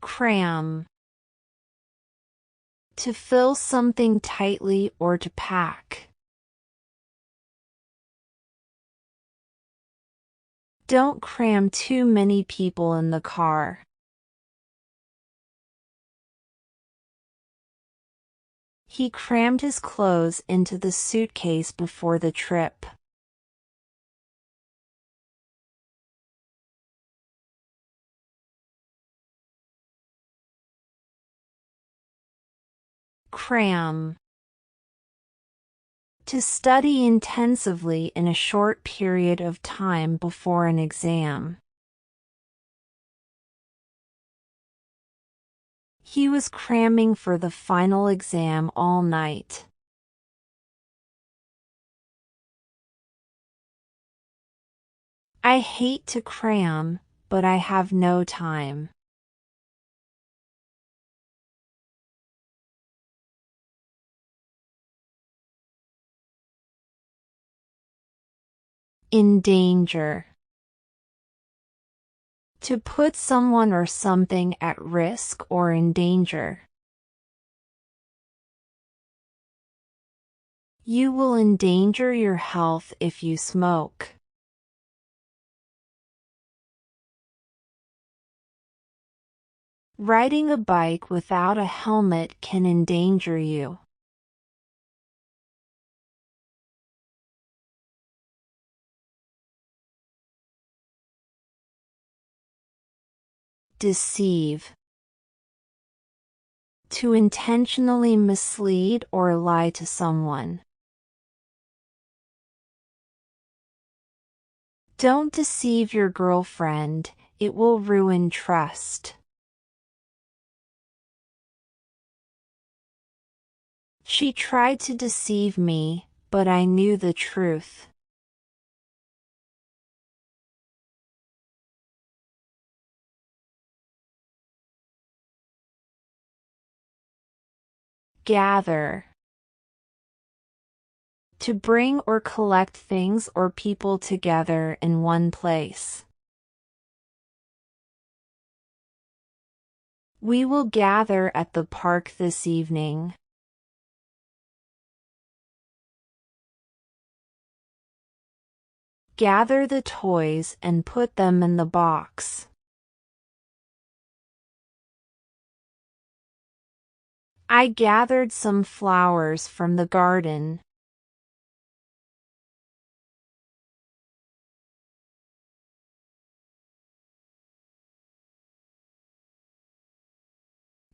Cram. To fill something tightly or to pack. Don't cram too many people in the car. He crammed his clothes into the suitcase before the trip. Cram. To study intensively in a short period of time before an exam. He was cramming for the final exam all night. I hate to cram, but I have no time. Endanger. To put someone or something at risk or in danger. You will endanger your health if you smoke. Riding a bike without a helmet can endanger you. Deceive. To intentionally mislead or lie to someone. Don't deceive your girlfriend, it will ruin trust. She tried to deceive me, but I knew the truth. Gather. To bring or collect things or people together in one place. We will gather at the park this evening. Gather the toys and put them in the box. I gathered some flowers from the garden.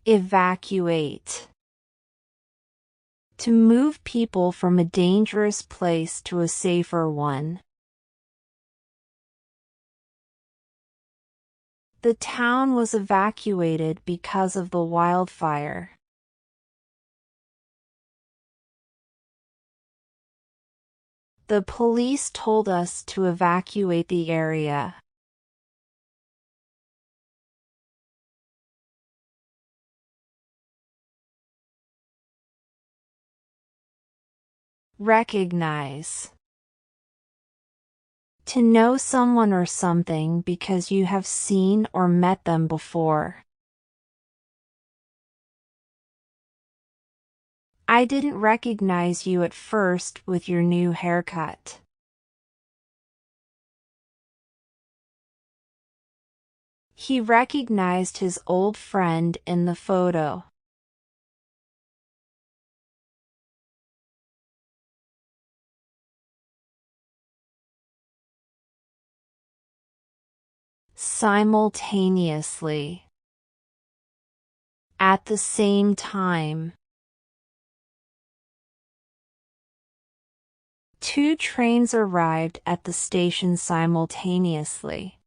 Evacuate. To move people from a dangerous place to a safer one. The town was evacuated because of the wildfire. The police told us to evacuate the area. Recognize. To know someone or something because you have seen or met them before. I didn't recognize you at first with your new haircut. He recognized his old friend in the photo. Simultaneously. At the same time. Two trains arrived at the station simultaneously.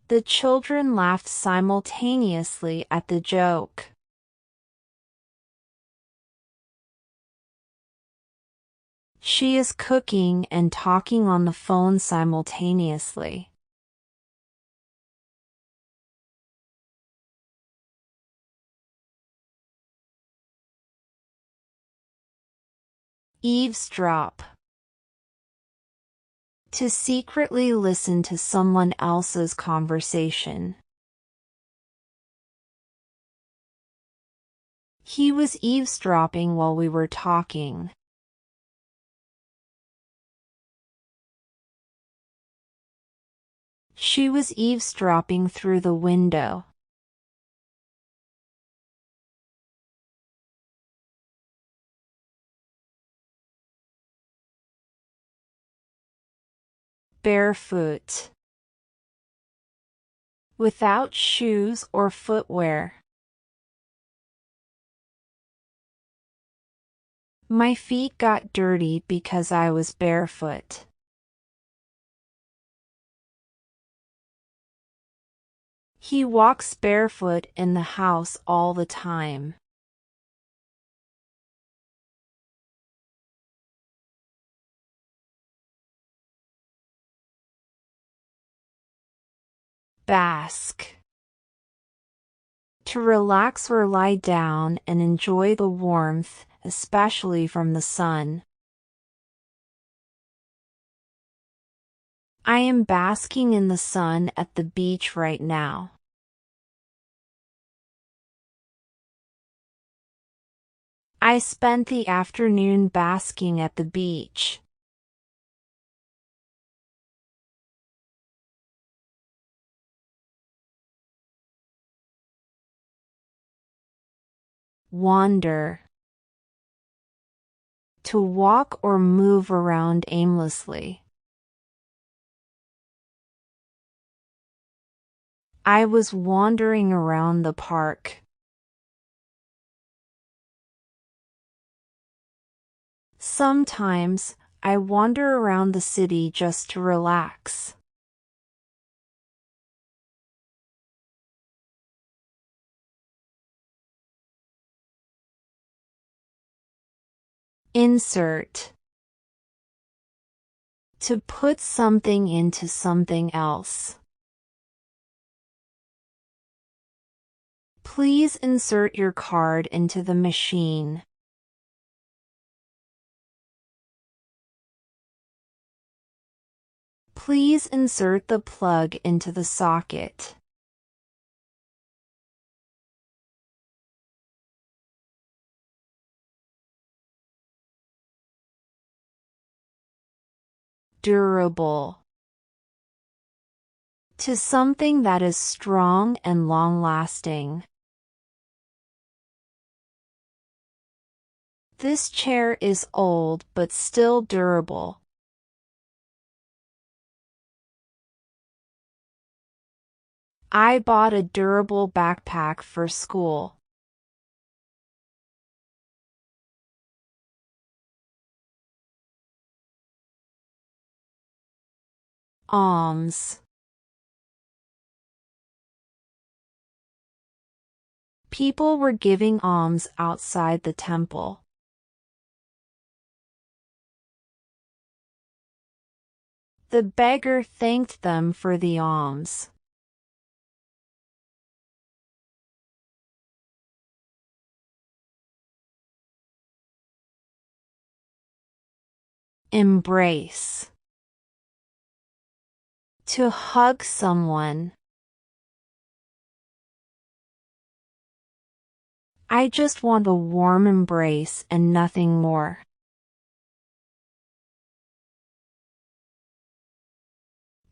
The children laughed simultaneously at the joke. She is cooking and talking on the phone simultaneously. Eavesdrop. To secretly listen to someone else's conversation. He was eavesdropping while we were talking. She was eavesdropping through the window. Barefoot. Without shoes or footwear. My feet got dirty because I was barefoot. He walks barefoot in the house all the time. Bask. To relax or lie down and enjoy the warmth, especially from the sun. I am basking in the sun at the beach right now. I spent the afternoon basking at the beach. Wander. To walk or move around aimlessly. I was wandering around the park. Sometimes, I wander around the city just to relax. Insert. To put something into something else. Please insert your card into the machine. Please insert the plug into the socket. Durable. To something that is strong and long-lasting. This chair is old but still durable. I bought a durable backpack for school. Alms. People were giving alms outside the temple. The beggar thanked them for the alms. Embrace. To hug someone. I just want a warm embrace and nothing more.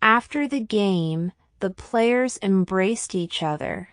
After the game, the players embraced each other.